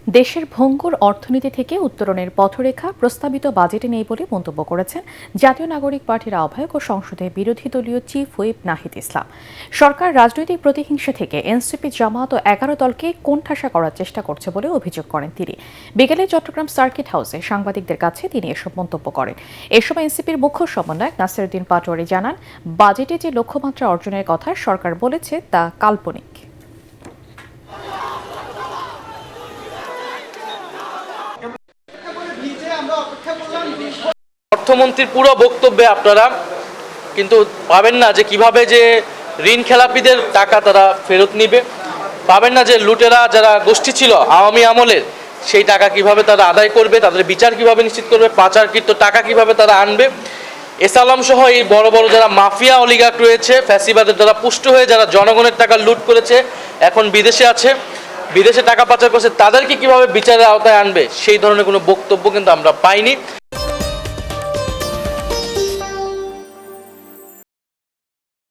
দেশের ভঙ্গুর অর্থনীতি থেকে উত্তরণের পথরেখা প্রস্তাবিত বাজেটে নেই বলে মন্তব্য করেছেন জাতীয় নাগরিক পার্টির আহ্বায়ক ও সংসদে বিরোধী দলীয় চিফ হুইপ নাহিদ ইসলাম। সরকার রাজনৈতিক প্রতিহিংসা থেকে এনসিপি, জামায়াত ও 11 দলকে কোণঠাসা করার চেষ্টা করছে বলে অভিযোগ করেন তিনি। বিকেলে চট্টগ্রাম সার্কিট হাউসে সাংবাদিকদের কাছে তিনি এসব মন্তব্য করেন। এ সময় এনসিপির মুখ্য সমন্বয়ক নাসিরউদ্দিন পাটোয়ারি জানান, বাজেটে যে লক্ষ্যমাত্রা অর্জনের কথা সরকার বলেছে তা কাল্পনিক। অর্থমন্ত্রীর পুরো বক্তব্যে আপনারা কিন্তু পাবেন না যে কিভাবে যে ঋণ খেলাপিদের টাকা তারা ফেরত নিবে, পাবেন না যে লুটেরা যারা গোষ্ঠী ছিল আওয়ামী আমলের সেই টাকা কিভাবে তারা আদায় করবে, তাদের বিচার কিভাবে নিশ্চিত করবে, পাচারকৃত টাকা কিভাবে তারা আনবে। এসালাম সহ এই বড় বড় যারা মাফিয়া অলিগার্ক রয়েছে, ফ্যাসিবাদের দ্বারা পুষ্ট হয়ে যারা জনগণের টাকা লুট করেছে, এখন বিদেশে আছে, বিদেশে টাকা পাচার করছে, তাদেরকে কিভাবে বিচারের আওতায় আনবে সেই ধরনের কোনো বক্তব্য কিন্তু আমরা পাইনি।